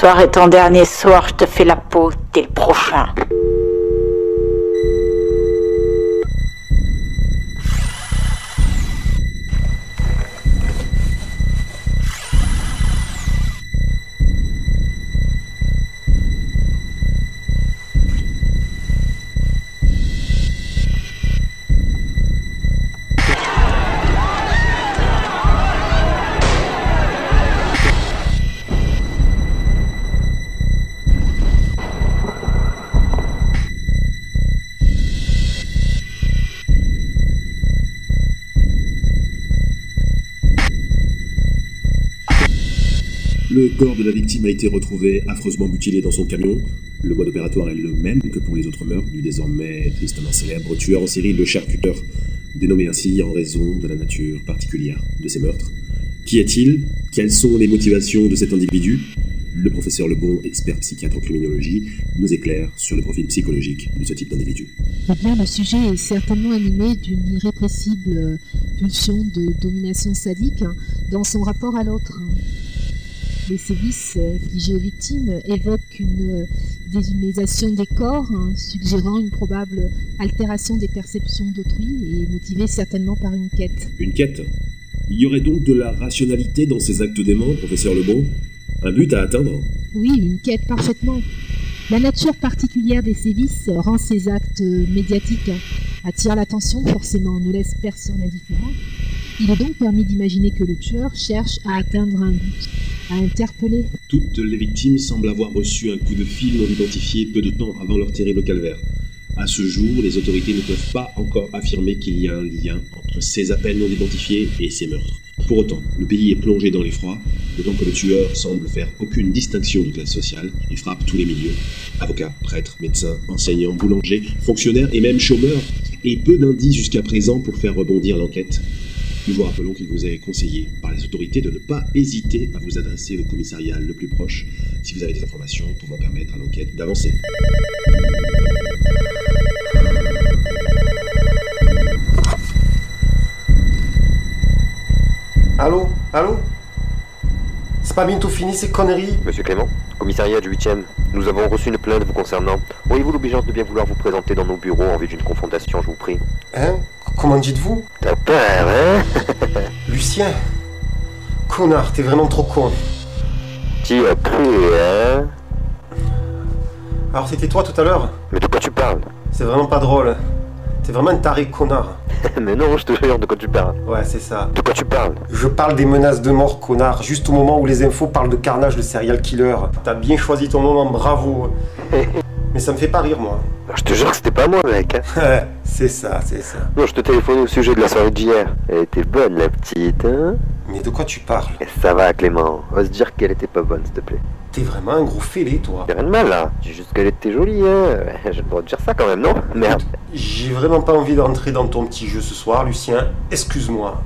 soir est ton dernier soir, je te fais la peau, t'es le prochain. Le corps de la victime a été retrouvé affreusement mutilé dans son camion. Le mode opératoire est le même que pour les autres meurtres du désormais tristement célèbre tueur en série, le charcuteur, dénommé ainsi en raison de la nature particulière de ces meurtres. Qui est-il? Quelles sont les motivations de cet individu? Le professeur Lebon, expert psychiatre en criminologie, nous éclaire sur le profil psychologique de ce type d'individu. Eh bien, le sujet est certainement animé d'une irrépressible pulsion de domination sadique dans son rapport à l'autre. Les sévices infligés aux victimes évoquent une déshumanisation des corps, suggérant une probable altération des perceptions d'autrui et motivée certainement par une quête. Une quête? Il y aurait donc de la rationalité dans ces actes déments, professeur Lebon? Un but à atteindre? Oui, une quête parfaitement. La nature particulière des sévices rend ces actes médiatiques, attire l'attention forcément, ne laisse personne indifférent. Il est donc permis d'imaginer que le tueur cherche à atteindre un but, à interpeller. Toutes les victimes semblent avoir reçu un coup de fil non identifié peu de temps avant leur terrible calvaire. À ce jour, les autorités ne peuvent pas encore affirmer qu'il y a un lien entre ces appels non identifiés et ces meurtres. Pour autant, le pays est plongé dans l'effroi, d'autant que le tueur semble faire aucune distinction de classe sociale et frappe tous les milieux. Avocats, prêtres, médecins, enseignants, boulangers, fonctionnaires et même chômeurs, et peu d'indices jusqu'à présent pour faire rebondir l'enquête. Nous vous rappelons qu'il vous est conseillé par les autorités de ne pas hésiter à vous adresser au commissariat le plus proche si vous avez des informations pouvant permettre à l'enquête d'avancer. Allô? Allô? C'est pas bientôt fini ces conneries? Monsieur Clément, commissariat du 8e, nous avons reçu une plainte vous concernant. Auriez-vous l'obligeance de bien vouloir vous présenter dans nos bureaux en vue d'une confrontation, je vous prie? Hein? Comment dites-vous? T'as peur, hein? Lucien? Connard, t'es vraiment trop con. T'y as cru, hein? Alors c'était toi tout à l'heure? Mais de quoi tu parles? C'est vraiment pas drôle. T'es vraiment un taré, connard. Mais non, je te jure, de quoi tu parles? Ouais, c'est ça. De quoi tu parles? Je parle des menaces de mort, connard, juste au moment où les infos parlent de Carnage, le serial killer. T'as bien choisi ton moment, bravo. Mais ça me fait pas rire, moi. Je te jure que c'était pas moi, mec. Ouais, c'est ça, c'est ça. Non, je te téléphonais au sujet de la soirée d'hier. Elle était bonne, la petite, hein? Mais de quoi tu parles? Et ça va, Clément. Ose dire qu'elle était pas bonne, s'il te plaît. T'es vraiment un gros fêlé, toi. Y'a rien de mal, là. Dis juste qu'elle était jolie, hein. J'ai le droit de dire ça, quand même, non? Merde. J'ai vraiment pas envie d'entrer dans ton petit jeu ce soir, Lucien. Excuse-moi.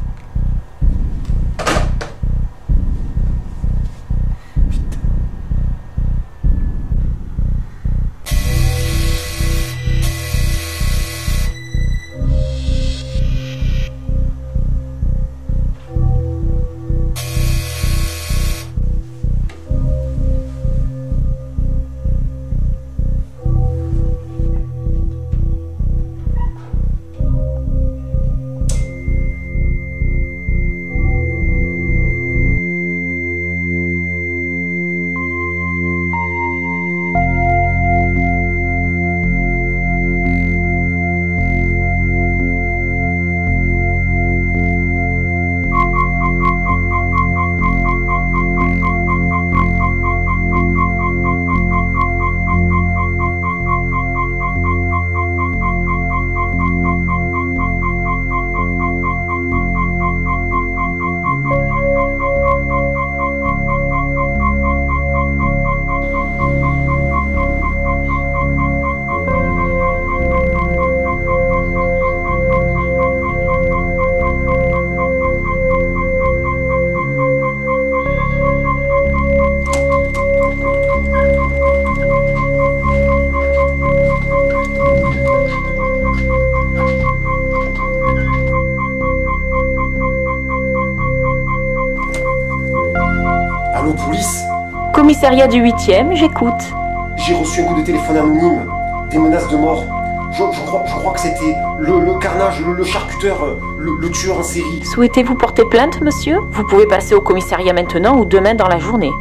commissariat du 8e, j'écoute. J'ai reçu un coup de téléphone anonyme, des menaces de mort. Je crois que c'était le carnage, le charcuteur, le tueur en série. Souhaitez-vous porter plainte, monsieur? Vous pouvez passer au commissariat maintenant ou demain dans la journée.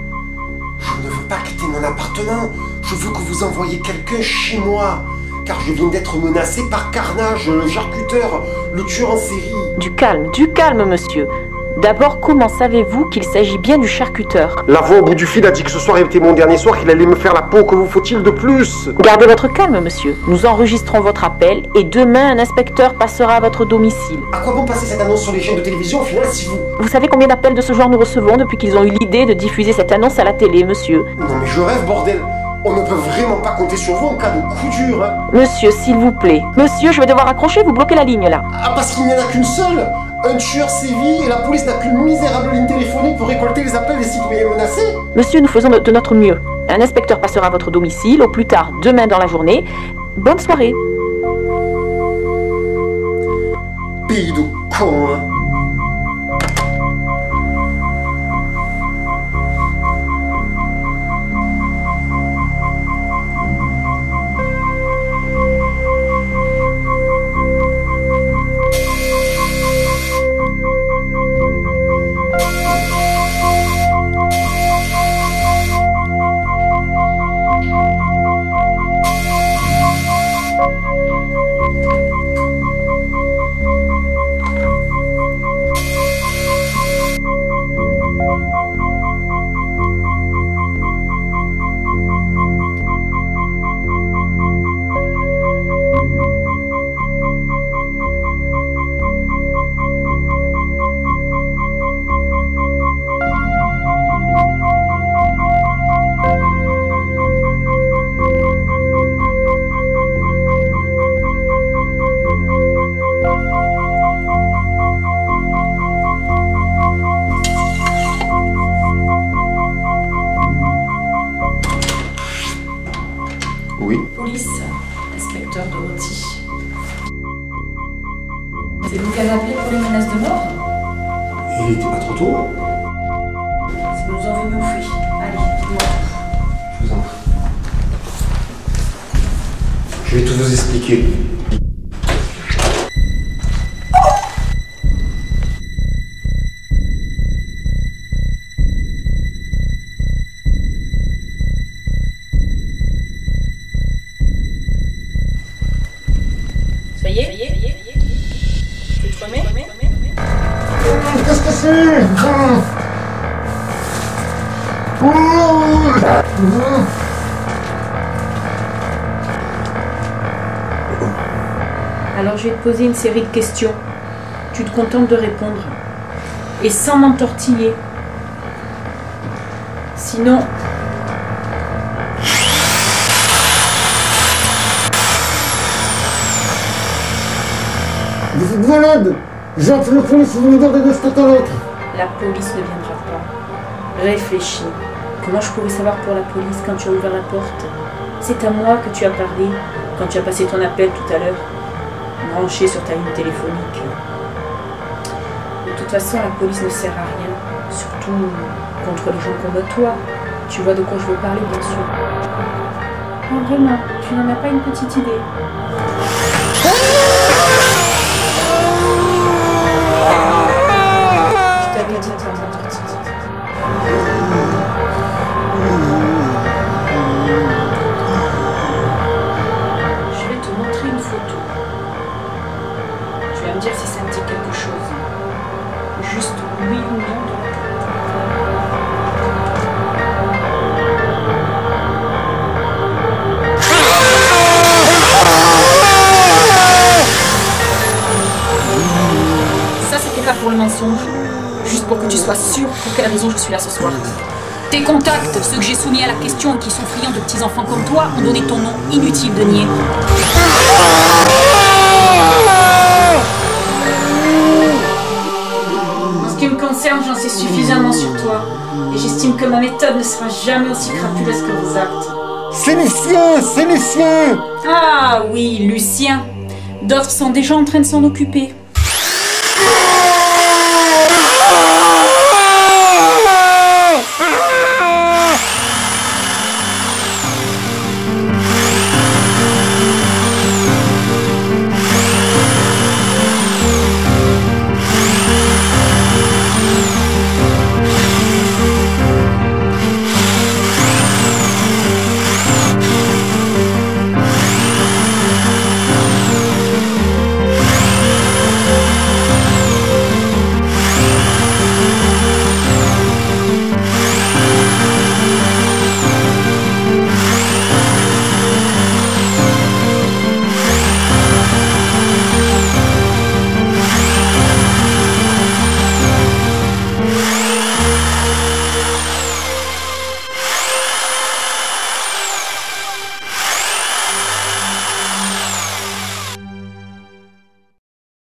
Je ne veux pas quitter mon appartement. Je veux que vous envoyiez quelqu'un chez moi. Car je viens d'être menacé par Carnage, le charcuteur, le tueur en série. Du calme, monsieur. D'abord, comment savez-vous qu'il s'agit bien du charcuteur? La voix au bout du fil a dit que ce soir était mon dernier soir, qu'il allait me faire la peau. Que vous faut-il de plus? Gardez votre calme, monsieur. Nous enregistrons votre appel et demain, un inspecteur passera à votre domicile. À quoi bon passer cette annonce sur les chaînes de télévision au final si vous... Vous savez combien d'appels de ce genre nous recevons depuis qu'ils ont eu l'idée de diffuser cette annonce à la télé, monsieur? Non mais je rêve, bordel. On ne peut vraiment pas compter sur vous en cas de coup dur, hein. Monsieur, s'il vous plaît. Monsieur, je vais devoir accrocher, vous bloquez la ligne, là. Ah, parce qu'il n'y en a qu'une seule. Un tueur sévit et la police n'a qu'une misérable ligne téléphonique pour récolter les appels des citoyens menacés. Monsieur, nous faisons de notre mieux. Un inspecteur passera à votre domicile, au plus tard demain dans la journée. Bonne soirée. Pays de cons, hein. Oui. Police, inspecteur Dorothy. C'est vous qui avez appelé pour les menaces de mort? Il était pas trop tôt. Si nous en venons fui. Allez, dites-moi tout. Je vous en prie. Je vais tout vous expliquer. Ça y est? Tu te remets? Qu'est-ce que c'est? Alors je vais te poser une série de questions. Tu te contentes de répondre. Et sans m'entortiller. Sinon... Vous êtes malade. J'appelle la police, vous me gardez de cet à l'autre. La police ne viendra pas. Réfléchis. Comment je pourrais savoir pour la police quand tu as ouvert la porte? C'est à moi que tu as parlé quand tu as passé ton appel tout à l'heure, branché sur ta ligne téléphonique. De toute façon, la police ne sert à rien, surtout contre les gens comme toi. Tu vois de quoi je veux parler, bien sûr. Non, vraiment, tu n'en as pas une petite idée. Je t'avais dit, je vais te montrer une photo. Tu vas me dire si ça me dit quelque chose. Juste oui ou non. Ça, c'était pas pour le mensonge. Juste pour que tu sois sûr pour quelle raison je suis là ce soir. Tes contacts, ceux que j'ai soumis à la question et qui sont friands de petits enfants comme toi, ont donné ton nom. Inutile de nier. En ce qui me concerne, j'en sais suffisamment sur toi. Et j'estime que ma méthode ne sera jamais aussi crapuleuse que vos actes. C'est Lucien, c'est Lucien. Ah oui, Lucien. D'autres sont déjà en train de s'en occuper.